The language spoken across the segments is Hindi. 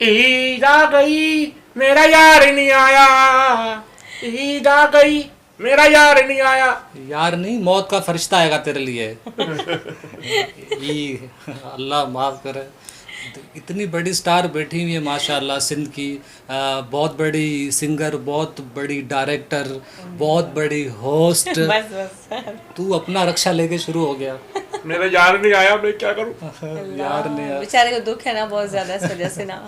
ईद आ गई मेरा यार नहीं आया, ईद आ गई मेरा यार नहीं आया। यार नहीं, मौत का फरिश्ता आएगा तेरे लिए। ये अल्लाह माफ़ करे। इतनी बड़ी स्टार बैठी हुई है माशाल्लाह सिंध की, बहुत बड़ी सिंगर, बहुत बड़ी डायरेक्टर, बहुत बड़ी होस्ट। बस बस तू अपना रक्षा लेके शुरू हो गया। मेरा यार नहीं आया, मैं क्या करूं। यार ने यार। बेचारे को दुख है ना बहुत ज्यादा इस वजह से ना।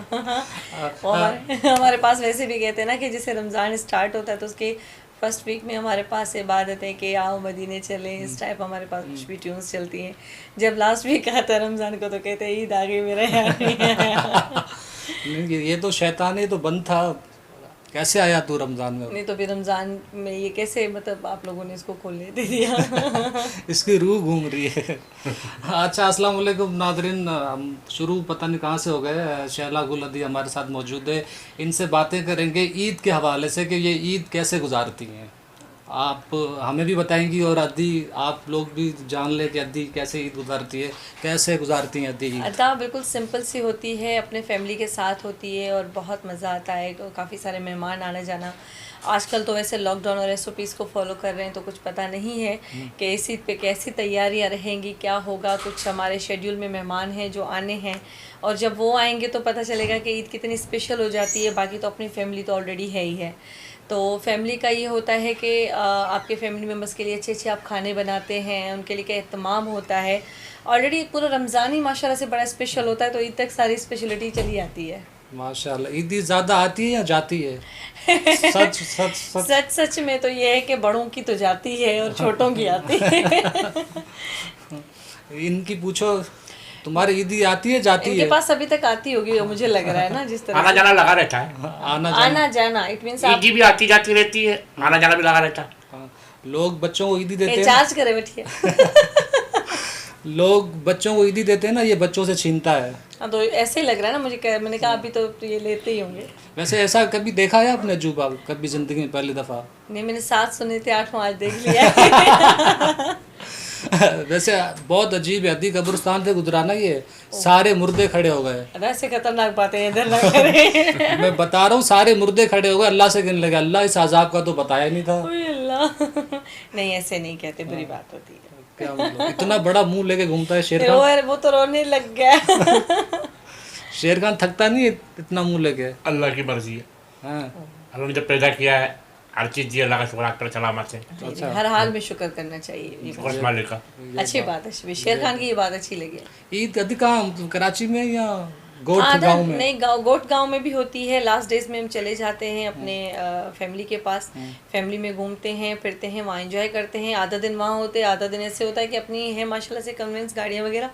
वो हमारे पास वैसे भी कहते हैं ना कि जैसे रमज़ान स्टार्ट होता है तो उसके फर्स्ट वीक में हमारे पास इबादत है कि आओ मदीने चले, इस टाइप हमारे पास कुछ भी ट्यून्स चलती हैं। जब लास्ट वीक आता है रमज़ान को तो कहते हैं ईद आ गई मेरा यार नहीं आया। नहीं, ये तो शैतानी तो बंद था। कैसे आया तू रमज़ान में? नहीं तो फिर रमज़ान में ये कैसे, मतलब आप लोगों ने इसको खोलने दे दिया। इसकी रूह घूम रही है। अच्छा, अस्सलाम वालेकुम नादरीन, हम शुरू पता नहीं कहाँ से हो गए। शैला गुल अदी हमारे साथ मौजूद है, इनसे बातें करेंगे ईद के हवाले से कि ये ईद कैसे गुजारती हैं। आप हमें भी बताएंगी और अदी आप लोग भी जान ले कि अदी कैसे ईद गुजारती है, कैसे गुजारती हैं अदी ईद। अदा बिल्कुल सिंपल सी होती है, अपने फैमिली के साथ होती है और बहुत मज़ा आता है। काफ़ी सारे मेहमान आना जाना। आजकल तो वैसे लॉकडाउन और SOPs को फॉलो कर रहे हैं तो कुछ पता नहीं है कि इस ईद पे कैसी तैयारियां रहेंगी, क्या होगा। कुछ हमारे शेड्यूल में मेहमान हैं जो आने हैं और जब वो आएंगे तो पता चलेगा कि ईद कितनी स्पेशल हो जाती है। बाकी तो अपनी फैमिली तो ऑलरेडी है ही है। तो फैमिली का ये होता है कि आपके फैमिली मेम्बर्स के लिए अच्छे अच्छे आप खाने बनाते हैं, उनके लिए क्या एहतमाम होता है। ऑलरेडी पूरा रमज़ान ही माशाल्लाह से बड़ा स्पेशल होता है तो ईद तक सारी स्पेशलिटी चली आती है। माशाल्लाह। ईद ज़्यादा आती है या जाती है? सच सच सच सच सच में तो ये है कि बड़ों की तो जाती है और छोटों की आती है। इनकी पूछो, तुम्हारी ईदी आती है जाती इनके है? पास अभी तक आती होगी मुझे लग रहा है ना, जिस तरह आना से। जाना लगा रहता है, आना जाना इट मींस ईद आप भी आती जाती रहती है, आना जाना भी लगा रहता है। हाँ, लोग बच्चों को ईदी देते हैं। चार्ज करे बैठिए। लोग बच्चों को ईदी देते हैं ना, ये बच्चों से छीनता है। हाँ तो ऐसे ही लग रहा है ना मुझे। मैंने कहा अभी तो ये लेते ही होंगे। वैसे ऐसा कभी देखा है आपने अजूबा, कभी जिंदगी में पहली दफा? नहीं, मैंने 7 सुने थे, 8वां आज देख लिया। वैसे बहुत अजीब है, अदी कब्रिस्तान से गुजरा ना, ये सारे मुर्दे खड़े हो गए। वैसे खतरनाक बातें इधर ना करें। मैं बता रहा हूँ, सारे मुर्दे खड़े हो गए। अल्लाह से गिनने लगे, अल्लाह इस अजाब का तो बताया ही नहीं था। ओए अल्लाह। नहीं ऐसे नहीं कहते, बुरी बात होती है। क्या मतलब, इतना बड़ा मुंह लेके घूमता है शेर खान। और वो तो रोने लग गया। शेर खान थकता नहीं है इतना मुंह लेके? अल्लाह की मर्जी है, हाँ। अल्लाह ने जब पैदा किया है हर चीज़ दी, अल्लाह का शुक्र अख्तर सलामत है, अच्छा। हर हाल में शुक्र करना चाहिए, ये बात। शुक्र मालिक का। अच्छी बात है। शेर खान की ये बात अच्छी लगी। ईद अदी कहाँ, मतलब कराची में या गोट आधा गांव में? नहीं, गोट गांव में भी होती है। लास्ट डेज में हम चले जाते हैं अपने फैमिली के पास, फैमिली में घूमते हैं फिरते हैं, वहाँ एंजॉय करते हैं। आधा दिन वहाँ होते हैं, आधा दिन ऐसे होता है कि अपनी है माशाल्लाह से कन्वेंस गाड़ियाँ वगैरह,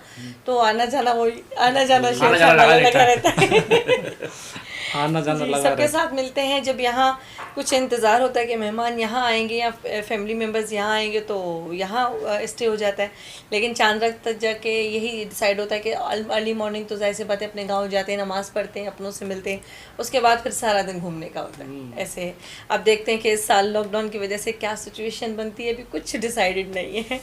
तो आना जाना वही आना जाना शेर खान वाला लगा रहता है। आना जाना जी, लगा सबके रहता साथ मिलते हैं। जब यहाँ कुछ इंतज़ार होता है कि मेहमान यहाँ आएंगे या फैमिली मेम्बर्स यहाँ आएंगे तो यहाँ स्टे हो जाता है। लेकिन चांद रात तक जाके यही डिसाइड होता है कि अर्ली मॉर्निंग तो जाहिर सी बात है अपने गांव जाते हैं, नमाज़ पढ़ते हैं, अपनों से मिलते हैं, उसके बाद फिर सारा दिन घूमने का होता है। ऐसे है। अब देखते हैं कि इस साल लॉकडाउन की वजह से क्या सिचुएशन बनती है, अभी कुछ डिसाइडेड नहीं है।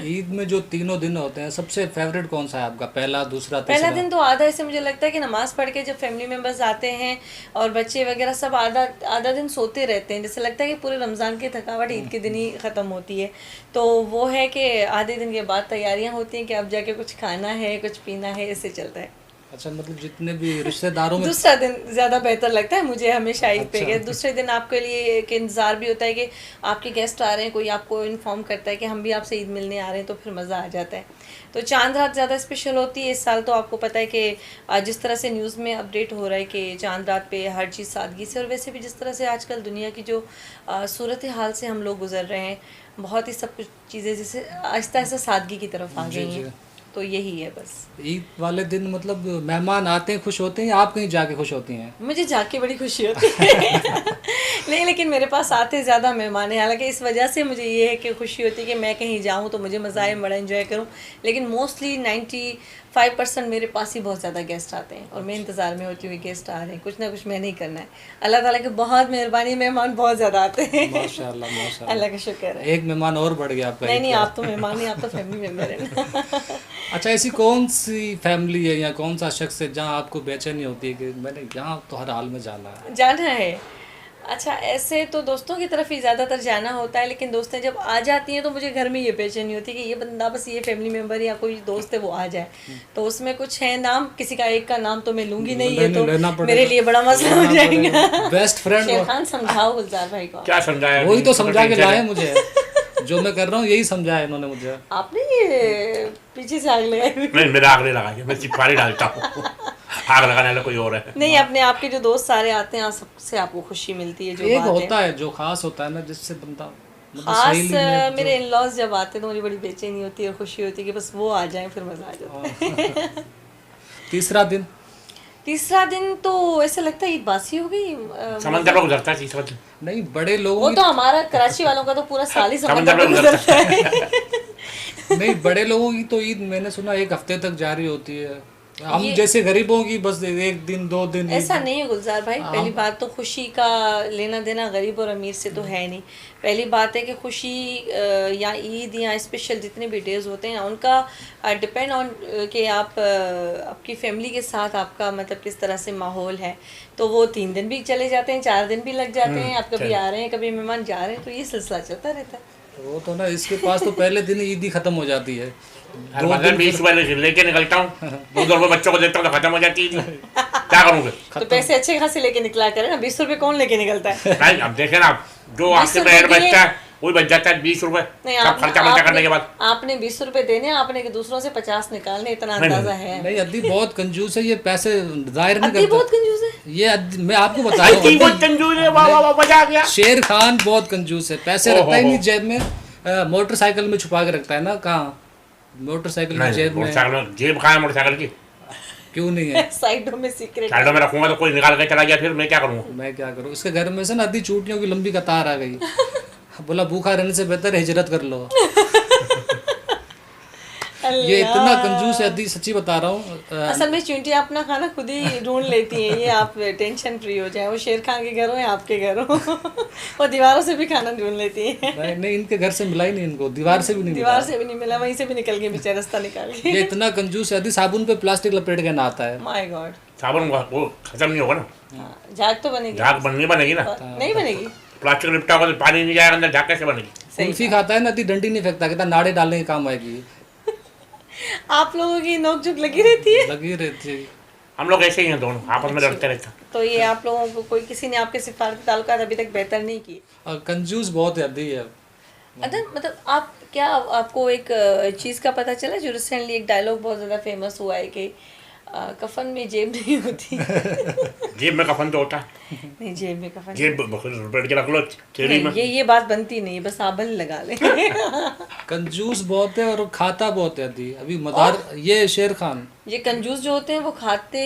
ईद में जो तीनों दिन होते हैं, सबसे फेवरेट कौन सा है आपका? पहला, दूसरा, पहला तीसरा? दिन तो आधा ऐसे मुझे लगता है कि नमाज़ पढ़ के जब फैमिली मेम्बर्स आते हैं और बच्चे वगैरह सब आधा आधा दिन सोते रहते हैं, जैसे लगता है कि पूरे रमज़ान की थकावट ईद के दिन ही ख़त्म होती है। तो वो है कि आधे दिन के बाद तैयारियां होती हैं कि अब जाके कुछ खाना है, कुछ पीना है, ऐसे चलता है। अच्छा, मतलब जितने भी रिश्तेदारों में दूसरा दिन ज़्यादा बेहतर लगता है मुझे हमेशा ईद पे। अच्छा। के दूसरे दिन आपके लिए एक इंतज़ार भी होता है कि आपके गेस्ट आ रहे हैं, कोई आपको इन्फॉर्म करता है कि हम भी आपसे ईद मिलने आ रहे हैं, तो फिर मज़ा आ जाता है। तो चांद रात ज़्यादा स्पेशल होती है इस साल। तो आपको पता है कि जिस तरह से न्यूज़ में अपडेट हो रहा है कि चांद रात पे हर चीज़ सादगी से, और वैसे भी जिस तरह से आजकल दुनिया की जो सूरत हाल से हम लोग गुजर रहे हैं, बहुत ही सब कुछ चीज़ें जैसे आहिस्ता आहिस्ता सादगी की तरफ आ गई हैं। तो यही है बस। ईद वाले दिन मतलब मेहमान आते हैं खुश होते हैं या आप कहीं जाके खुश होती हैं? मुझे जाके बड़ी खुशी होती है। नहीं, लेकिन मेरे पास आते ज़्यादा मेहमान हैं, हालांकि इस वजह से मुझे ये है कि खुशी होती है कि मैं कहीं जाऊँ तो मुझे मज़ा आए, बड़ा एंजॉय करूँ। लेकिन मोस्टली 95% मेरे पास ही बहुत ज़्यादा गेस्ट आते हैं और मैं इंतज़ार में होती हूँ गेस्ट आ रहे हैं, कुछ ना कुछ मैंने ही करना है। अल्लाह ताला की बहुत मेहरबानी, मेहमान बहुत ज़्यादा आते हैं। माशाल्लाह माशाल्लाह। अल्लाह का शुक्र है। एक मेहमान और बढ़ गया आपका। नहीं ईद नहीं, का। आप तो मेहमान नहीं, आप तो फैमिली मेम्बर हैं ना। अच्छा, ऐसी कौन सी फैमिली है या कौन सा शख्स है जहाँ आपको बेचैनी होती है कि मैंने यहाँ तो हर हाल में जाना है? जाना है। अच्छा, ऐसे तो दोस्तों की तरफ ही ज़्यादातर जाना होता है, लेकिन दोस्तें जब आ जाती हैं तो मुझे घर में ये बेचैनी होती है कि ये बंदा, बस ये फैमिली मेम्बर या कोई दोस्त है वो आ जाए। तो उसमें कुछ है नाम, किसी का एक का नाम तो मैं लूंगी नहीं, ये तो लेना पड़ेगा। मेरे लिए बड़ा मसला हो जाएगा। Best friend. शेर खान समझाओ गुलजार भाई को। क्या समझाया? वही तो समझा के लाए मुझे, जो मैं कर रहा हूँ यही समझाया इन्होंने मुझे। आपने ये पीछे से आग लगाई हुई। नहीं, मेरा आग नहीं लगाइए, मैं चिपकारी डालता हूँ। आग लगाने वाला कोई और है। नहीं, अपने आपके जो दोस्त सारे आते हैं, सबसे आपको खुशी मिलती है। जो एक बात है होता है जो खास होता है ना, जिससे बंदा मतलब खास, सहेली में मेरे इन लॉज जब आते हैं तो मुझे बड़ी बेचैनी होती है और खुशी होती है कि बस वो आ जाएं, फिर मजा आ जाता है। तीसरा दिन तीसरा दिन तो ऐसा लगता है ईद बासी हो गई। समंदर में गुजरता है तीसरा दिन। नहीं, बड़े लोगों वो की तो हमारा कराची वालों का तो पूरा साल ही समंदर समंदर में में गुजरता है। नहीं, बड़े लोगों की तो ईद मैंने सुना एक हफ्ते तक जारी होती है। हम ये- जैसे गरीबों की बस एक दिन 2 दिन ईद। ऐसा नहीं है गुलजार भाई। पहली बात तो खुशी का लेना देना गरीब और अमीर से तो है नहीं। पहली बात है कि खुशी या ईद या स्पेशल जितने भी डेज होते हैं उनका डिपेंड ऑन कि आप आपकी फैमिली के साथ आपका मतलब किस तरह से माहौल है। तो वो 3 दिन भी चले जाते हैं, 4 दिन भी लग जाते हैं। आप कभी आ रहे हैं, कभी मेहमान जा रहे हैं, तो ये सिलसिला चलता रहता है। वो तो ना, इसके पास तो पहले दिन ईद ही खत्म हो जाती है। 20 रुपए लेके निकलता हूँ, 2 रुपए बच्चों को देता हूँ तो खत्म हो जाती है। क्या करूँगे? तो पैसे अच्छे खासे लेके निकला करें ना। 20 रुपए कौन लेके निकलता है? नहीं, अब देखे ना, जो 20 आपके रुपए पैर दिए। बचता है वही बच जाता है 20 रुपए। नहीं, सब खर्चा वर्चा करने के बाद आपने 20 रुपए देने, आपने कि दूसरों से 50 निकालने, इतना नहीं, अंदाजा है। नहीं, अद्दी बहुत कंजूस है, ये पैसे जाहिर नहीं अद्दी बहुत करता। कंजूस है। ये मैं आपको बता रहा अद्दी बहुत हूँ, कंजूस है। वाह वाह वाह, मजा आ गया। शेर खान बहुत कंजूस है, पैसे ओहो रखता ही हो। नहीं जेब में, मोटरसाइकिल में छुपा के रखता है ना। कहाँ मोटरसाइकिल में, जेब में? मोटरसाइकिल में जेब कहाँ है मोटरसाइकिल की? क्यों नहीं है? साइडों में सीक्रेट। साइडों में रखूंगा तो कोई निकाल के चला गया, फिर मैं क्या करूँगा? मैं क्या करूँ, इसके घर में से ना आधी चूटियों की लंबी कतार आ गई। बोला भूखा रहने से बेहतर है हिजरत कर लो। ये इतना कंजूस है अद्दी, सच्ची बता रहा हूँ। असल में चुंटियाँ अपना खाना खुद ही ढूंढ लेती हैं। ये आप टेंशन फ्री हो जाए, वो शेर खान के घर हो या आपके घर हो। वो दीवारों से भी खाना ढूंढ लेती हैं। नहीं नहीं, इनके घर से मिला ही नहीं, इनको दीवार से भी नहीं दीवार से भी नहीं मिला, वहीं से भी निकल गए बेचारा, रास्ता निकाल के। ये इतना कंजूस है अद्दी, साबुन पे प्लास्टिक लपेट के नहाता है। My God. साबुन वो खत्म नहीं होगा ना, झाग तो बनेगी। झाग बननी बनेगी ना। नहीं बनेगी। प्लास्टिक लिपटा होगा तो पानी नहीं जाएगा अंदर, झाग कैसे बनेगी? कुल्फी खाता है ना अद्दी, डंडी नहीं फेंकता, कहता नाड़े डालने के काम आएगी। आप लोगों की नोकझोंक लगी रहती है। लगी रहती है। हम लोग ऐसे ही हैं, दोनों आपस में लड़ते रहते हैं। तो ये आप लोगों को कोई किसी ने आपके सिफारती ताल्लुकात अभी तक बेहतर नहीं किए? और कंजूस बहुत है अद्दी है। मतलब आप क्या, आपको एक चीज़ का पता चला जो रिसेंटली एक डायलॉग बहुत ज़्यादा फेमस हुआ है कि कफन में जेब नहीं होती। जेब में कफन तो होता है, नहीं, जेब में कफन जेब पेट के रख लो चेहरे में। नहीं, ये बात बनती नहीं है, बस आबल लगा ले। कंजूस बहुत है और खाता बहुत है अद्दी। अभी मदार, ये शेर खान ये कंजूस जो होते हैं वो खाते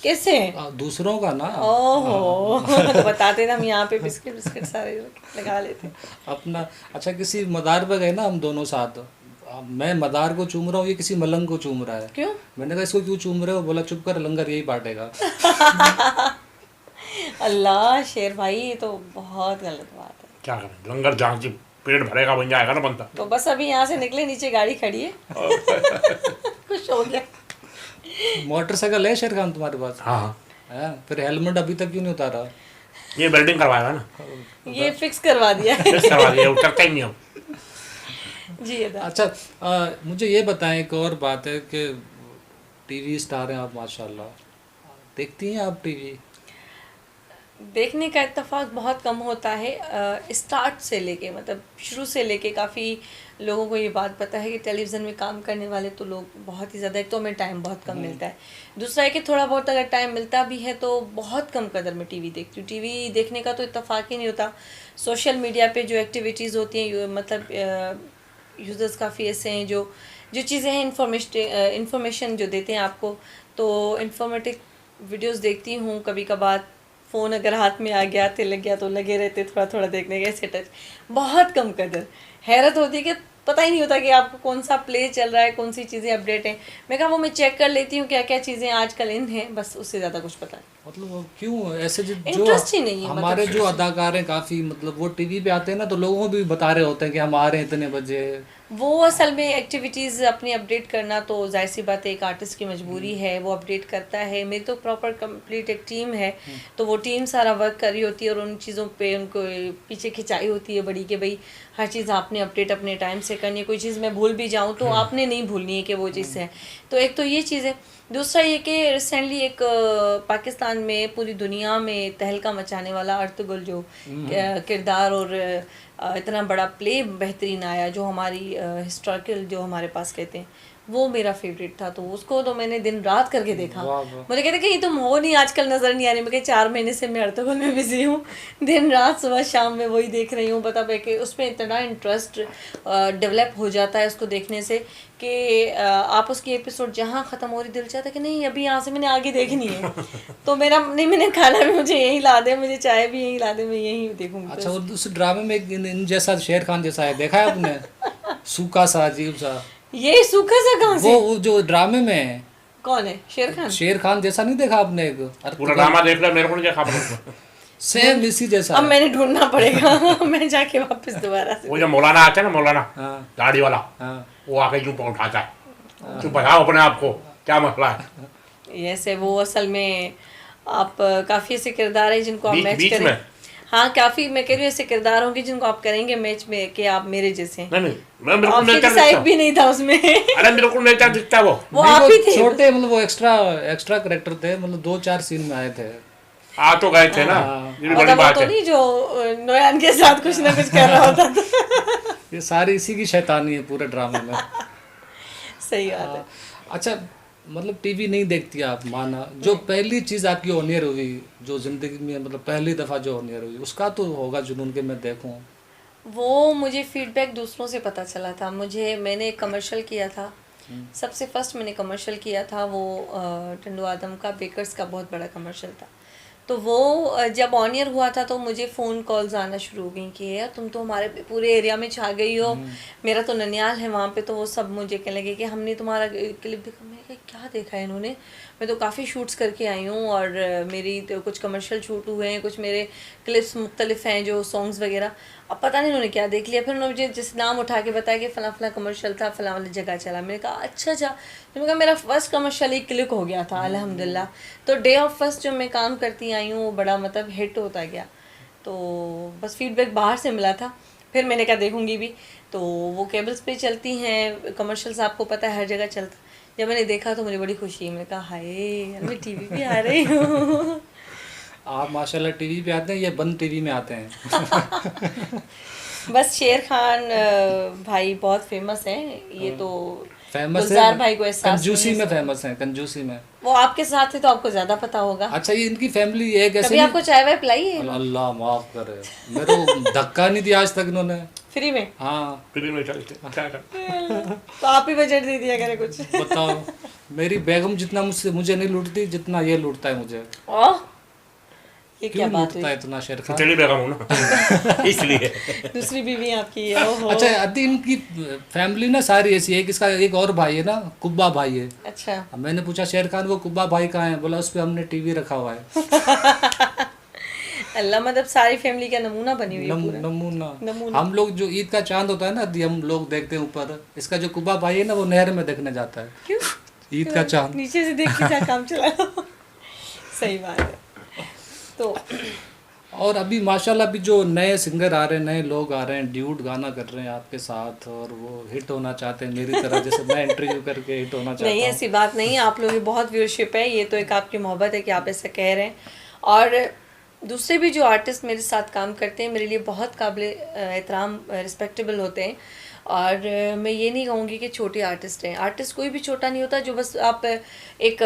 कैसे हैं? दूसरों का ना, ओहो। तो बताते ना, हम यहाँ पे बिस्किट सारे लगा लेते। अपना। अच्छा, किसी मदार पे गए ना हम दोनों साथ, मैं मदार को चूम रहा हूँ, ये किसी मलंग को चूम रहा है। क्यों? मैंने कहा इसको क्यों चूम रहे हो? बोला चुप कर, लंगर यही बांटेगा। अल्लाह, शेर भाई ये तो बहुत गलत बात है। क्या करें, लंगर जहाँ की पेट भरेगा बन जाएगा ना बनता। तो बस अभी यहाँ से निकले, नीचे गाड़ी खड़ी है। कुछ हो गया। मोटरसाइकिल है शेर खान तुम्हारे पास? हाँ हाँ, है? फिर हेलमेट अभी तक क्यों नहीं उतारा? ये वेल्डिंग करवाएगा ना, ये फिक्स करवा दिया है। फिक्स करवा दिया, उतरता ही नहीं हो। जी अदा। अच्छा, मुझे ये बताएं, एक और बात है कि टीवी स्टार हैं आप माशाल्लाह, देखती हैं आप टीवी? देखने का इत्तेफाक बहुत कम होता है। स्टार्ट से लेके, मतलब शुरू से लेके काफ़ी लोगों को ये बात पता है कि टेलीविज़न में काम करने वाले तो लोग बहुत ही ज़्यादा, एक तो हमें टाइम बहुत कम मिलता है, दूसरा है कि थोड़ा बहुत अगर टाइम मिलता भी है तो बहुत कम कदर में टीवी देखती हूँ। टीवी देखने का तो इत्तेफाक ही नहीं होता। सोशल मीडिया पे जो एक्टिविटीज़ होती हैं, मतलब यूज़र्स काफ़ी ऐसे हैं जो चीज़ें हैं इंफॉर्मेशन जो देते हैं आपको, तो इंफॉर्मेटिव वीडियोस देखती हूँ। कभी कभार फ़ोन अगर हाथ में आ गया, तिलक गया तो लगे रहते थोड़ा थोड़ा देखने के, ऐसे टच, बहुत कम कदर। हैरत होती है कि पता ही नहीं होता कि आपको कौन सा प्ले चल रहा है, कौन सी चीज़ें अपडेट हैं। मैं कहा वो मैं चेक कर लेती हूँ क्या क्या चीज़ें आजकल इन हैं, बस उससे ज़्यादा कुछ पता नहीं। मतलब वो क्यों ऐसे जो इंटरेस्ट ही नहीं है हमारे जो अदाकार हैं काफी, मतलब वो टीवी पे आते हैं ना तो लोगों को भी बता रहे होते हैं कि हम आ रहे हैं इतने बजे। वो असल में एक्टिविटीज़ अपनी अपडेट करना तो जाहिर सी बात है, एक आर्टिस्ट की मजबूरी है, वो अपडेट करता है। मेरी तो प्रॉपर कंप्लीट एक टीम है, तो वो टीम सारा वर्क कर रही होती है और उन चीज़ों पे उनको पीछे खिंचाई होती है बड़ी, कि भाई हर चीज़ आपने अपडेट अपने टाइम से करनी है। कोई चीज़ मैं भूल भी जाऊँ तो आपने नहीं भूलनी है कि वो चीज़ है। तो एक तो ये चीज़ है। दूसरा ये कि रिसेंटली एक पाकिस्तान में पूरी दुनिया में तहलका मचाने वाला अर्तुगरुल जो किरदार और इतना बड़ा प्ले बेहतरीन आया, जो हमारी हिस्टोरिकल जो हमारे पास कहते हैं, वो मेरा फेवरेट था। तो उसको तो मैंने दिन रात करके देखा। मुझे कहते कि ये तुम हो नहीं, आजकल नज़र नहीं आ रही। मैं कहा 4 महीने से मैं अर्तुगरुल में बिजी हूँ, दिन रात सुबह शाम में वही देख रही हूँ। बता पाए कि उसमें इतना इंटरेस्ट डेवलप हो जाता है उसको देखने से कि आप उसकी एपिसोड जहाँ ख़त्म हो रही, दिल चाहता है कि नहीं अभी यहाँ से मैंने आगे देखनी है। तो मेरा नहीं, मैंने खाना भी मुझे यहीं ला दे, मुझे चाय भी यहीं ला दे, मैं यहीं देखूँगी। अच्छा, और उस ड्रामे में एक इन जैसा शेर खान जैसा है, देखा है आपने? सूखा सा, अजीब सा। ये सूखा सा कहाँ से? वो जो ड्रामे में है। कौन है? शेर खान? शेर खान जैसा नहीं देखा आपने? पूरा ड्रामा देख लिया, मेरे को नहीं देखा। सेम इसी जैसा। अब मैंने ढूंढना पड़ेगा मैं जाके वापस दोबारा से। वो जो मौलाना आता है ना, मौलाना दाढ़ी वाला, वो आके यूं उठाता है, तू बताओ अपने आप को क्या मसला है। ऐसे वो असल में आप काफ़ी ऐसे किरदार हैं जिनको आप मैच बीच करें। में हाँ, काफ़ी मैं कह रही हूँ ऐसे किरदार होंगे जिनको आप करेंगे मैच में कि आप मेरे जैसे हैं। नहीं, मैं बिल्कुल नहीं आपके जैसा एक भी नहीं था उसमें। अरे बिल्कुल नहीं दिखता वो आप ही थे। छोटे, मतलब वो एक्स्ट्रा कैरेक्टर थे, मतलब 2-4 सीन में आए थे। आ तो गए थे ना, ये भी बड़ी मतलब वो बात तो है। नहीं जो नोयान के साथ कुछ ना कुछ कर रहा होता था। ये सारी इसी की शैतानी है पूरे ड्रामे में। सही बात है। अच्छा, मतलब टीवी नहीं देखती आप, माना जो पहली चीज़ आपकी ऑनियर हुई जो ज़िंदगी में, मतलब पहली दफ़ा जो ऑनियर हुई, उसका तो होगा जुनून के मैं देखूं। वो मुझे फीडबैक दूसरों से पता चला था। मैंने एक कमर्शियल किया था, सबसे फर्स्ट मैंने कमर्शियल किया था वो टंडू आदम का, बेकर्स का बहुत बड़ा कमर्शियल था। तो वो जब ऑन ईयर हुआ था तो मुझे फ़ोन कॉल्स आना शुरू हो गई कि यार तुम तो हमारे पूरे एरिया में छा गई हो। मेरा तो ननियाल है वहाँ पे, तो वो सब मुझे कहने लगे कि हमने तुम्हारा क्लिप देखा। मैं क्या देखा है इन्होंने, मैं तो काफ़ी शूट्स करके आई हूँ और मेरी तो कुछ कमर्शियल शूट हुए हैं, कुछ मेरे क्लिप्स मुख्तलिफ हैं जो सॉन्ग्स वगैरह। अब पता नहीं उन्होंने क्या देख लिया। फिर उन्होंने मुझे जिस नाम उठा के बताया कि फ़लाँ फ़लाँ कमर्शियल था, फ़लाँ वाली जगह चला। मैंने कहा अच्छा। तो मैंने कहा मेरा फर्स्ट कमर्शियल ही क्लिक हो गया था अल्हम्दुलिल्लाह। तो डे ऑफ फर्स्ट जो मैं काम करती आई हूँ वो बड़ा मतलब हिट होता गया। तो बस फीडबैक बाहर से मिला था। फिर मैंने कहा देखूँगी भी। तो वो केबल्स पे चलती हैं कमर्शियल्स, आपको पता है हर जगह चलता। जब मैंने देखा तो मुझे बड़ी खुशी, मैंने कहा हाय मैं टीवी पे आ रही हूँ। आप माशाल्लाह टीवी पे आते हैं या बंद टीवी में आते हैं? बस शेर खान भाई बहुत फेमस हैं, ये तो फेमस गुलजार है, भाई को एहसास कंजूसी नहीं है में फेमस है, कंजूसी में। वो आपके साथ है तो आपको ज्यादा पता होगा। अच्छा, ये इनकी फैमिली एक ऐसे कभी आपको चाय वाय पिलाई है? अल्लाह माफ करे, मेरे को धक्का नहीं दिया आज तक इन्होंने। फ्री में? हाँ, फिर में चलते क्या कर। तो आप ही बजट दे दिया करे कुछ। बताओ, मेरी बेगम जितना मुझे नहीं लूटती जितना ये लूटता है मुझे। ओह, ये क्या क्यों बात लूटता हुई? है इतना शेर खान? चली बेगम हूँ ना इसलिए। दूसरी बीवी आपकी है? ओहो। अच्छा, अति इनकी फैमिली ना सारी ऐसी है। इसका एक और भाई है ना, कुब्बा भाई है। अच्छा। अब मैंने पूछा शेर खान वो कुब्बा भाई कहाँ है? बोला उस पे हमने टीवी रखा हुआ है। अल्लाह, मतलब सारी फैमिली का नमूना बनी हुई है पूरा। नमूना। हम लोग जो ईद का चांद होता है ना, हम लोग देखते हैं ऊपर, इसका जो कुब्बा भाई है ना वो नहर में देखने जाता है। क्यों? ईद का चांद नीचे से देख के क्या काम चला। सही बात है। तो और अभी माशाल्लाह अभी जो नए सिंगर आ रहे हैं, नए लोग आ रहे हैं, ड्यूट गाना कर रहे हैं आपके साथ, और वो हिट होना चाहते हैं मेरी तरह, जैसे मैं इंटरव्यू करके हिट होना चाहता हूँ। नहीं, ऐसी बात नहीं है। आप लोगों की बहुत व्यूअरशिप है, ये तो एक आपकी मोहब्बत है कि आप ऐसा कह रहे हैं। और दूसरे भी जो आर्टिस्ट मेरे साथ काम करते हैं मेरे लिए बहुत काबिल एहतराम, रिस्पेक्टेबल होते हैं। और मैं ये नहीं कहूँगी कि छोटे आर्टिस्ट हैं। आर्टिस्ट कोई भी छोटा नहीं होता। जो बस आप एक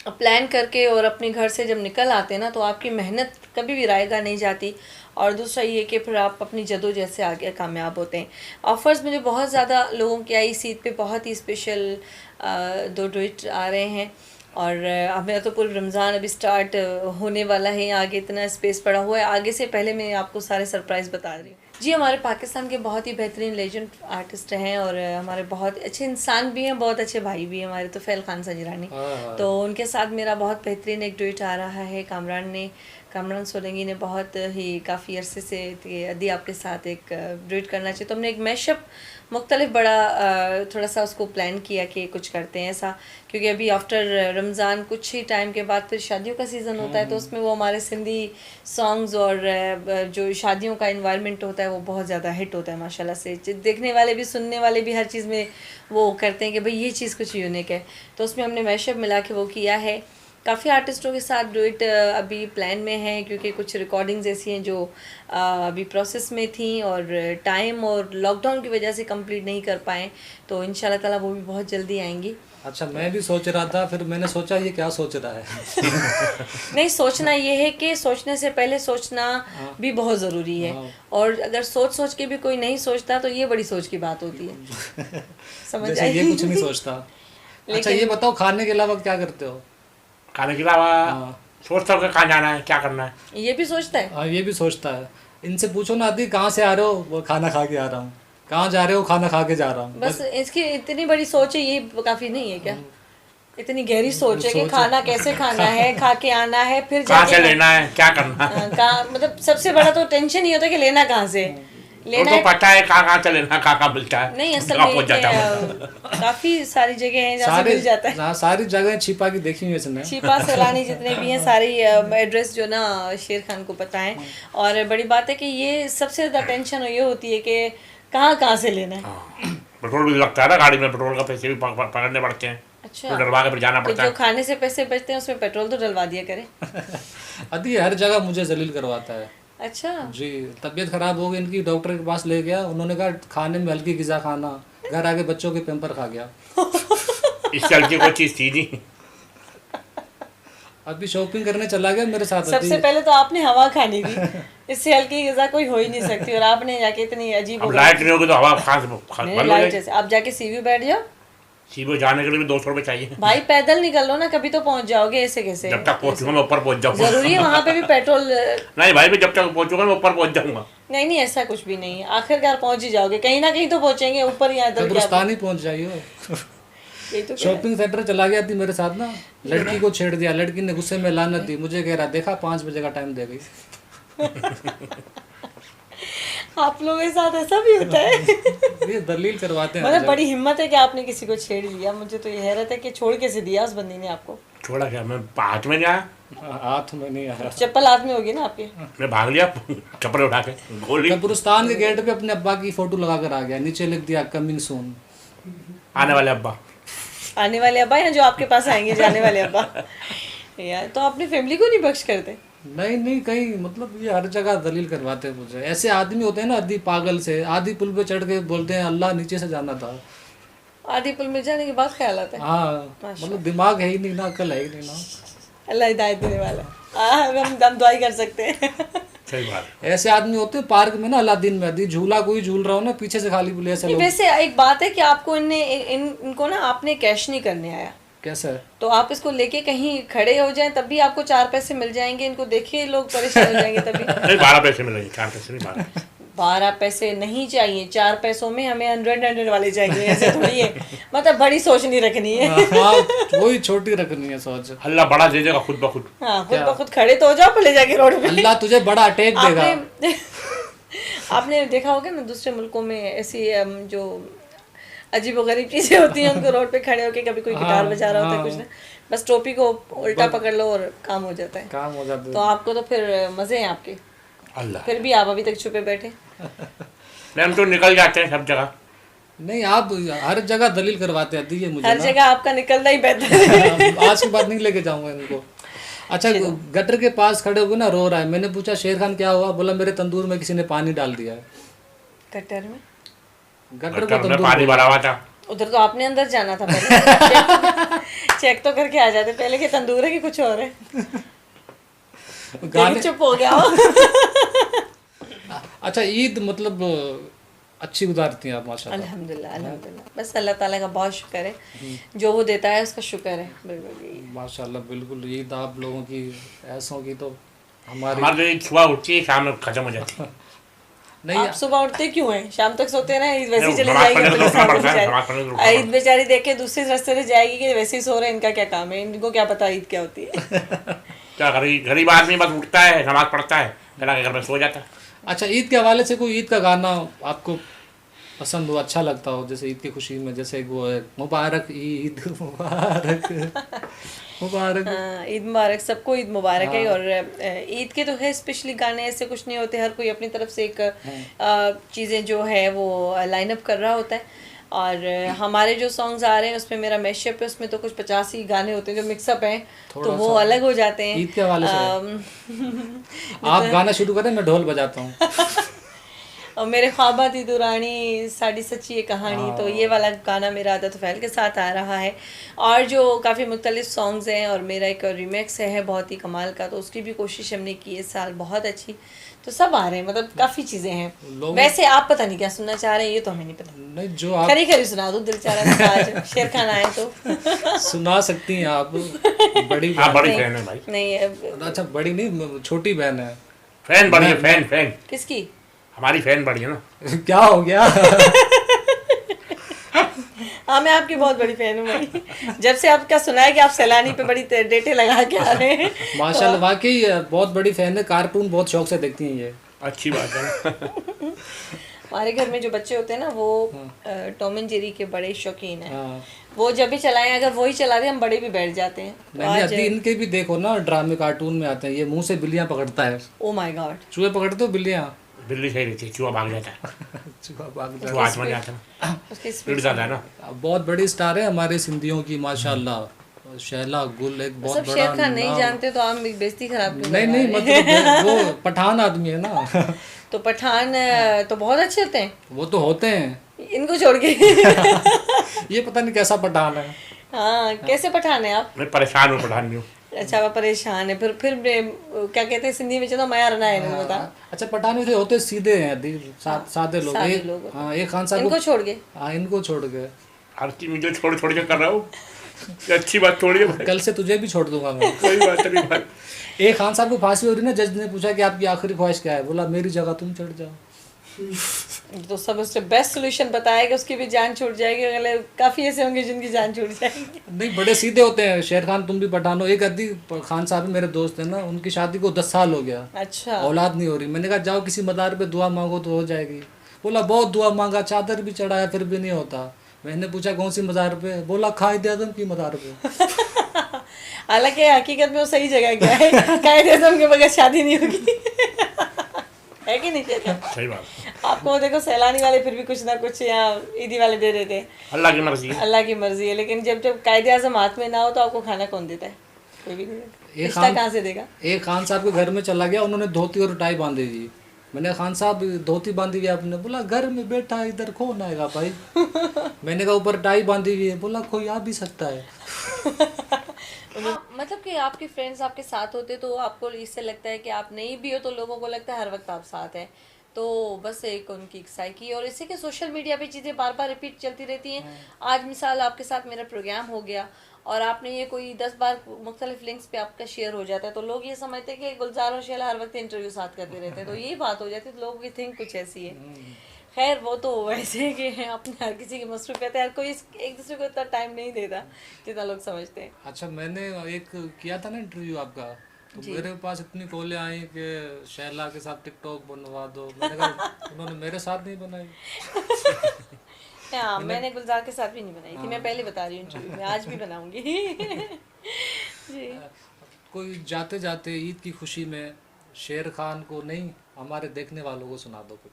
प्लान करके और अपने घर से जब निकल आते हैं ना, तो आपकी मेहनत कभी भी रायगा नहीं जाती। और दूसरा ये कि फिर आप अपनी जद्दोजहद से आगे कामयाब होते हैं। ऑफ़र्स मुझे बहुत ज़्यादा लोगों की आई, इस ईद पे बहुत ही स्पेशल 2 डुएट आ रहे हैं। और हमें तो पूरा रमज़ान अभी स्टार्ट होने वाला है, आगे इतना स्पेस पड़ा हुआ है, आगे से पहले मैं आपको सारे सरप्राइज़ बता रही हूँ। जी, हमारे पाकिस्तान के बहुत ही बेहतरीन लेजेंड आर्टिस्ट हैं और हमारे बहुत अच्छे इंसान भी हैं, बहुत अच्छे भाई भी हैं हमारे, तो फैल खान सजरानी। तो उनके साथ मेरा बहुत बेहतरीन एक डुएट आ रहा है। कामरान सोलंकी ने बहुत ही काफ़ी अरसे से अदी आपके साथ एक डुएट करना चाहिए, तो हमने एक मैशअप मुख्तलिफ बड़ा थोड़ा सा उसको प्लान किया कि कुछ करते हैं ऐसा, क्योंकि अभी आफ्टर रमज़ान कुछ ही टाइम के बाद फिर शादियों का सीज़न होता है, तो उसमें वो हमारे सिंधी सॉन्ग्स और जो शादियों का इन्वायरमेंट होता है वो बहुत ज़्यादा हिट होता है माशाल्लाह से। देखने वाले भी, सुनने वाले भी हर चीज़ में वो करते हैं कि भाई ये चीज़ कुछ यूनिक है, तो उसमें हमने मैशअप मिला के वो किया है। काफ़ी आर्टिस्टों के साथ डुएट अभी प्लान में है, क्योंकि कुछ रिकॉर्डिंग्स ऐसी हैं जो अभी प्रोसेस में थी और टाइम और लॉकडाउन की वजह से कंप्लीट नहीं कर पाए, तो इंशाल्लाह ताला वो भी बहुत जल्दी आएंगी। अच्छा, मैं भी सोच रहा था, फिर मैंने सोचा ये क्या सोच रहा है। नहीं, सोचना ये है कि सोचने से पहले सोचना भी बहुत ज़रूरी है, और अगर सोच के भी कोई नहीं सोचता तो ये बड़ी सोच की बात होती है। समझ आई? ये कुछ नहीं सोचता। अच्छा, ये बताओ, खाने के अलावा क्या करते हो? खाने के अलावा सोचता हूँ कि कहाँ जाना है, क्या करना है। ये भी सोचता है। हाँ, ये भी सोचता है। इनसे पूछो ना, आदि कहाँ से आ रहे हो? वो खाना खा के आ रहा हूँ। कहाँ जा रहे हो? खाना खा के जा रहा हूँ। बस इसकी इतनी बड़ी सोच है, ये काफ़ी नहीं है क्या? इतनी गहरी सोच है कि खाना कैसे खाना है, खा के आना है, फिर कहाँ से लेना है, क्या करना है। कहाँ, मतलब सबसे बड़ा तो टेंशन ये होता है कि लेना कहाँ से लेना तो है। पता है कहाँ से लेना, कहाँ मिलता है। नहीं, असल कहाँ में पहुँच जाता है। काफ़ी सारी जगह हैं जहाँ से मिल जाता है। सारी जगह छिपा की देखी हुई इसने। छिपा सैलानी जितने भी हैं, सारी एड्रेस जो ना शेर खान को पता है। और बड़ी बात है कि ये सबसे ज़्यादा टेंशन ये होती है कि कहाँ से लेना है। पेट्रोल भी लगता है ना गाड़ी में, पेट्रोल का पैसे भी पकड़ने पड़ते हैं। अच्छा, तो डलवा के फिर जाना तो पड़ता जो है। खाने से पैसे बचते हैं उसमें पेट्रोल तो डलवा दिया करे। अदी हर जगह मुझे जलील करवाता है। अच्छा जी, तबीयत खराब हो गई इनकी, डॉक्टर के पास ले गया, उन्होंने कहा खाने में हल्की ग़िज़ा खाना, घर आके बच्चों के पेम्पर खा गया। इससे हल्की कोई चीज़ थी नहीं। अभी शॉपिंग करने चला गया मेरे साथ। सबसे पहले तो आपने हवा खानी थी, इससे हल्की ग़िज़ा कोई हो ही नहीं सकती, और आपने जाके इतनी अजीब। अब लाइट नहीं होगी तो हवा नहीं, लाइट जैसे आप जाके सीवी बैठ जाओ। सीबो जाने के लिए भी 200 रुपये चाहिए भाई पैदल निकल लो ना, कभी तो पहुंच जाओगे, ऐसे कैसे? जब तक पहुंचूंगा मैं ऊपर पहुंच जाऊंगा। जरूरी है वहाँ पे भी पेट्रोल? नहीं भाई, मैं जब तक पहुंचूंगा मैं ऊपर पहुंच जाऊंगा। नहीं, ऐसा कुछ भी नहीं है, आखिरकार पहुंच ही जाओगे, कहीं ना कहीं तो पहुंचेंगे, ऊपर या इधर। कब्रिस्तान ही पहुंच जाइयो। यही तो शॉपिंग सेंटर चला गया थी मेरे साथ ना, लड़की को छेड़ दिया, लड़की ने गुस्से में लानत दी, मुझे कह रहा देखा 5 बजे का टाइम दे गई। आप लोगों के साथ ऐसा भी होता है? ये दलील करवाते हैं। मतलब बड़ी हिम्मत है कि आपने किसी को छेड़ लिया। मुझे तो ये हैरत है कि छोड़ कैसे दिया उस बंदी ने आपको। छोड़ा क्या, मैं हाथ में नहीं आया। हाथ में नहीं आया, चप्पल हाथ में होगी ना आपके। मैं भाग लिया चप्पल उठा के, गोली। कब्रिस्तान के गेट पे अपने अब्बा की फोटो लगा कर आ गया, नीचे लिख दिया कमिंग सून। आने वाले अब्बा। आने वाले अब्बा या जो आपके पास आएंगे जाने वाले अब्बा? यार, तो अपनी फैमिली को नहीं बख्श करते? नहीं, कहीं मतलब ये हर जगह दलील करवाते हैं मुझे। ऐसे आदमी होते हैं ना, आदि पागल से, आदि पुल पे चढ़ के बोलते हैं अल्लाह नीचे से जाना था। आदि पुल में जाने के बाद ख्याल आता है। हाँ, मतलब दिमाग है ही नहीं ना, अकल है ही नहीं ना। अल्लाह हिदायत देने वाला है। हम दुआई कर सकते हैं। सही बात। ऐसे आदमी होते हैं पार्क में ना, अलादीन में, आदि झूला कोई झूल रहा हो ना, पीछे से खाली बोले ऐसे लोग। वैसे एक बात है कि आपको इनको ना आपने कैश नहीं करने आया। कैसे? तो आप इसको लेके कहीं खड़े हो जाएं तब भी आपको 4 पैसे मिल जाएंगे। इनको देखिए लोग परेशान हो जाएंगे तभी। नहीं, 12 पैसे मिलेंगे, 4 पैसे नहीं, 12। 12 पैसे नहीं चाहिए, 4 पैसों में हमें 100 वाले चाहिए, ऐसे थोड़ी है। मतलब बड़ी सोच नहीं रखनी है। हाँ, वही छोटी रखनी है सोच। अल्लाह बड़ा दे देगा खुद ब खुद। हाँ, खुद ब खुद खड़े तो हो जाओ, ले जाके रोड पे। अल्लाह तुझे बड़ा अटैक देगा। आपने देखा होगा ना दूसरे मुल्कों में ऐसी जो अजीब व गरीब चीजें होती हैं, उनको रोड पे खड़े होके कभी कोई गिटार बजा रहा होता है, कुछ ना, बस टोपी को उल्टा पकड़ लो और काम हो जाता है। काम हो जाता है। तो आपको तो फिर मजे हैं आपके। अल्लाह, फिर भी आप अभी तक छुपे बैठे। नहीं, हम तो निकल जाते हैं सब जगह। नहीं, आप हर जगह दलील करवाते हैं, दीजिए मुझे हर ना। जगह आपका निकलना ही बेहतर है। आज के बाद नहीं लेके जाऊंगा इनको। अच्छा, गटर के पास खड़े हुए ना, रो रहा है। मैंने पूछा शेर खान क्या हुआ? बोला मेरे तंदूर में किसी ने पानी डाल दिया है। गटर में? गटर का में तंदूर पानी भरा हुआ था। उधर तो आपने अंदर जाना था पहले। चेक तो करके आ जाते पहले कि तंदूर है कि कुछ और है। गाने। चुप हो गया हो। अच्छा, ईद मतलब अच्छी गुजारती हैं आप माशाल्लाह। अल्हम्दुलिल्लाह अल्हम्दुलिल्लाह, बस अल्लाह ताला का बहुत शुक्र है, जो वो देता है उसका शुक्र है। बिल्कुल यही। माशाल्लाह बिल्कुल। ईद आप लोगों की ऐसों की तो हमारी हमारे लिए सुबह उठती है, शाम में खत्म हो जाती है। नहीं। आप सुबह उठते क्यों हैं? शाम तक सोते हैं ना, ईद वैसे ही नहीं, चली नमाज जाएगी पढ़ने अपने को तो साथ उठना पड़ता है, बेचारी। नमाज पढ़ने को तो उठना ईद बेचारी देख के दूसरे रास्ते से जाएगी कि वैसे ही सो रहे हैं, इनका क्या काम है, इनको क्या पता ईद क्या होती है। क्या गरीब आदमी बस उठता है, नमाज पढ़ता है, फिर आके घर में सो जाता है। अच्छा, ईद के हवाले से कोई ईद का गाना आपको पसंद हो, अच्छा लगता हो, जैसे ईद की खुशी में, जैसे वो है मुबारक ईद मुबारक मुबारक। हाँ, ईद मुबारक, सबको ईद मुबारक है। और ईद के तो है स्पेशली गाने, ऐसे कुछ नहीं होते, हर कोई अपनी तरफ से एक चीज़ें जो है वो लाइन अप कर रहा होता है। और हमारे जो सॉन्ग्स आ रहे हैं उसमें मेरा मैशअप है, उसमें तो कुछ 50 ही गाने होते हैं जो मिक्सअप हैं, तो थोड़ा वो सा अलग हो जाते हैं। ईद के हवाले से आप गाना शुरू करें, मैं ढोल बजाता हूँ। और मेरे ख्वाबा थी दुरानी साड़ी सच्ची ये कहानी, तो ये वाला गाना मेरा आदत फैल के साथ आ रहा है। और जो काफ़ी मुख्तलिफ सॉन्ग्स हैं, और मेरा एक रिमिक्स है बहुत ही कमाल का, तो उसकी भी कोशिश हमने की है इस साल बहुत अच्छी। तो सब आ रहे हैं, मतलब काफ़ी चीज़ें हैं। वैसे आप पता नहीं क्या सुनना चाह रहे हैं, ये तो हमें नहीं पता। नहीं, जो आप खरी खरी सुना दो, दिल चाह रहा था आज शेर खान आए तो। सुना सकती हैं आप। बड़ी आप बड़ी नहीं, फैन है भाई। नहीं अच्छा, बड़ी नहीं, छोटी बहन है। फैन बड़ी है, फैन फैन किसकी? हमारी फैन बड़ी है ना। क्या हो गया? हाँ, मैं आपकी बहुत बड़ी फैन हूँ भाई। जब से आपका सुना है कि आप सैलानी पे बड़ी डेटे लगा के आ रहे हैं। माशाल्लाह, वाकई बहुत बड़ी फैन है। कार्टून बहुत शौक से देखती हैं ये। अच्छी बात है। हमारे घर में जो बच्चे होते हैं ना, वो टॉम एंड जेरी के बड़े शौकीन हैं। हाँ। वो जब भी चलाएं, अगर वही चला दे, हम बड़े भी बैठ जाते हैं। तो मैंने आज अभी इनके भी देखो ना, ड्रामे कार्टून में आते हैं, ये मुंह से बिल्लियां पकड़ता है। ओ माय गॉड, चूहे पकड़ते हो, बिल्लियां? बिल्ली सही रहती है, चूहा भाग जाता है, चूहा भाग जाता चूहा आसमान जाता है, उसकी स्पीड ज़्यादा है ना। है। बहुत बड़ी स्टार है हमारे सिंधियों की माशाल्लाह। शैला गुल एक बहुत सब बड़ा शेर खान नहीं नाम। जानते तो आप बेइज्जती खराब क्यों नहीं करवा नहीं, रहे हैं? मतलब वो पठान आदमी है ना। तो पठान तो बहुत अच्छे होते हैं, वो तो होते हैं। इनको छोड़ के। ये पता नहीं कैसा पठान है। हाँ, कैसे पठान है आप? मैं परेशान हूँ, पठान नहीं हूँ। अच्छा, वो परेशान है, फिर क्या कहते हैं सिंधी में, चलो मैं रना है, इन्होंने बता। अच्छा, पठान में से होते सीधे हैं, सादे लोग। सादे एक लोग। हाँ, एक खान साहब इनको छोड़ के। हाँ, इनको छोड़ के। हर चीज में जो छोड़ छोड़ के कर रहा हूँ, ये अच्छी बात थोड़ी है भाई। कल से तुझे भी छोड़ दूंगा मैं। कोई बात नहीं भाई। एक खान साहब को फांसी हो रही ना, जज ने पूछा कि आपकी आखिरी ख्वाहिश क्या है, बोला मेरी जगह तुम चढ़ जाओ। तो सब उससे बेस्ट सोल्यूशन बताया कि उसकी भी जान छूट जाएगी, अगले काफ़ी ऐसे होंगे जिनकी जान छूट जाएगी। नहीं, बड़े सीधे होते हैं। शेर खान तुम भी पठान हो। एक अद्दी खान साहब मेरे दोस्त है ना, उनकी शादी को 10 साल हो गया, अच्छा, औलाद नहीं हो रही। मैंने कहा जाओ किसी मदार पे दुआ मांगो तो हो जाएगी। बोला बहुत दुआ मांगा, चादर भी चढ़ाया, फिर भी नहीं होता। मैंने पूछा कौन सी मज़ार पे, बोला कायदे आज़म की मज़ार पे। हालांकि हकीकत में वो सही जगह क्या है, कायदे आज़म के बगैर शादी नहीं होगी। है कि नहीं कहता? सही बात, आपको देखो सैलानी वाले फिर भी कुछ ना कुछ यहाँ ईदी वाले दे देते हैं, अल्लाह की मर्जी है। अल्लाह की मर्जी है। लेकिन जब जब कायदे आज़म हाथ में ना हो तो आपको खाना कौन देता है? कोई भी नहीं देता। रिश्ता कहाँ से देगा? एक खान साहब के घर में चला गया, उन्होंने धोती और टाई बांधी थी। मैंने खान साहब धोती बांधी हुई है आपने? बोला घर में बैठा इधर कौन आएगा भाई। मैंने कहा ऊपर टाई बांधी हुई है। बोला कोई आ भी सकता है। मतलब कि आपके फ्रेंड्स आपके साथ होते तो आपको इससे लगता है कि आप नहीं भी हो तो लोगों को लगता है हर वक्त आप साथ हैं, तो बस एक उनकी साइकी। और इसी के सोशल मीडिया पे चीज़ें बार बार रिपीट चलती रहती हैं। आज मिसाल आपके साथ मेरा प्रोग्राम हो गया और आपने ये कोई 10 बार मुख्तलिफ लिंक्स पे आपका शेयर हो जाता है, तो लोग ये समझते हैं कि गुलजार और शैला हर वक्त इंटरव्यू साथ करते रहते हैं, तो ये बात हो जाती है, तो लोगों की थिंक कुछ ऐसी है। खैर वो तो वैसे है कि अपने हर किसी की मसरूफियत है, हर कोई एक दूसरे को इतना टाइम नहीं देता जितना लोग समझते हैं। अच्छा, मैंने एक किया था ना इंटरव्यू आपका, तो मेरे पास इतनी कॉलें आई कि शैला के साथ टिकटॉक बनवा दो। मैंने कहा उन्होंने मेरे साथ नहीं बनाई। हाँ, मैंने गुलजार के साथ भी नहीं बनाई थी, मैं पहले बता रही हूँ इंटरव्यू में, आज भी बनाऊंगी। जी। कोई जाते जाते ईद की खुशी में शेर खान को नहीं, हमारे देखने वालों को सुना दो कुछ।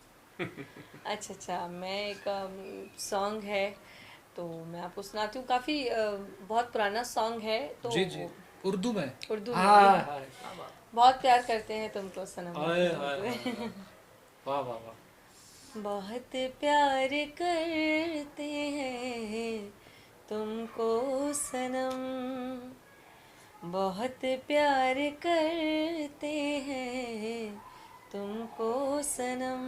अच्छा, मैं एक सॉन्ग है तो मैं आपको सुनाती हूँ। काफ़ी बहुत पुराना सॉन्ग है, तो जी जी, उर्दू में। उर्दू में हाय हाय, क्या बात। बहुत प्यार करते हैं तुमको सनम। हाय हाय हाय, वाह वाह वाह। बहुत प्यार करते हैं तुमको सनम, बहुत प्यार करते हैं तुमको सनम,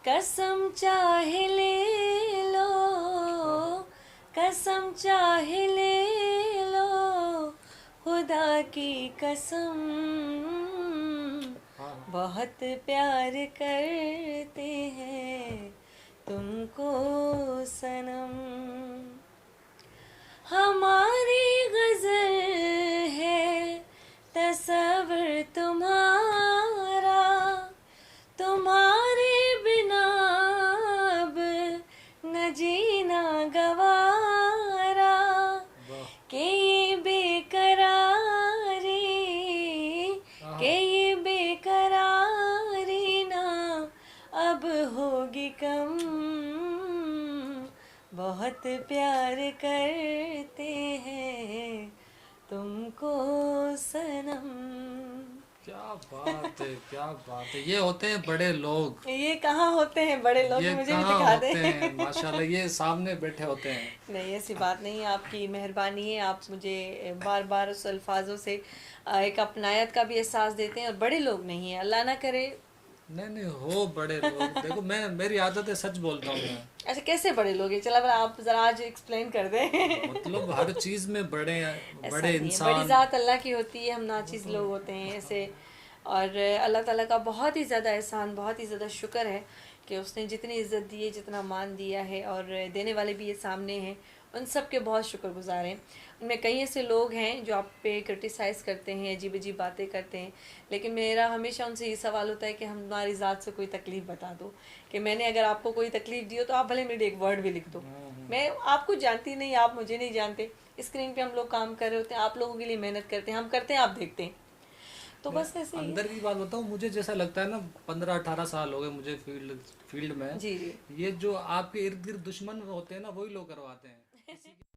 कसम चाहे ले लो, कसम चाहे ले लो, खुदा की कसम, बहुत प्यार करते हैं तुमको सनम। हमारी गज़ल है तस्वर तुम्हारा, तुम्हारे बिना अब न जीना गवारा, के ये बेकरारी, के ये बेकरारी ना अब होगी कम, बहुत प्यार करते हैं तुमको सनम। क्या बात है, क्या बात है। ये होते हैं बड़े लोग। ये कहाँ होते हैं बड़े लोग, ये मुझे भी कहाँ दिखा होते दे। हैं, माशाल्लाह ये सामने बैठे होते हैं। नहीं ऐसी बात नहीं है, आपकी मेहरबानी है, आप मुझे बार बार उस अल्फाजों से एक अपनायत का भी एहसास देते हैं, और बड़े लोग नहीं है, अल्लाह ना करे। नहीं नहीं, हो बड़े लोग। देखो मैं, मेरी आदत है सच बोलता हूँ मैं। अच्छा कैसे बड़े लोग हैं, चला आप जरा आज एक्सप्लेन कर दें। मतलब हर चीज में बड़े ऐसा बड़े नहीं है, इंसान। बड़ी ज़ात अल्लाह की होती है, हम नाचीज़ लोग होते हैं ऐसे। और अल्लाह ताला का बहुत ही ज़्यादा एहसान, बहुत ही ज़्यादा शुक्र है कि उसने जितनी इज़्ज़त दी है, जितना मान दिया है, और देने वाले भी ये सामने हैं, उन सब के बहुत शुक्रगुजार हैं। उनमें कई ऐसे लोग हैं जो आप पे क्रिटिसाइज़ करते हैं, अजीब अजीब बातें करते हैं, लेकिन मेरा हमेशा उनसे ये सवाल होता है कि हमारी ज़ात से कोई तकलीफ़ बता दो, कि मैंने अगर आपको कोई तकलीफ़ दी हो तो आप भले मेरे एक वर्ड भी लिख दो। मैं आपको जानती नहीं, आप मुझे नहीं जानते, स्क्रीन पे हम लोग काम कर रहे होते हैं, आप लोगों के लिए मेहनत करते हैं, हम करते हैं, आप देखते हैं, तो बस ऐसे ही। अंदर की बात बताऊँ, मुझे जैसा लगता है ना, 15-18 साल हो गए मुझे फील्ड में। जी जी। ये जो आपके इर्द गिर्द दुश्मन होते हैं ना, वही लोग करवाते हैं।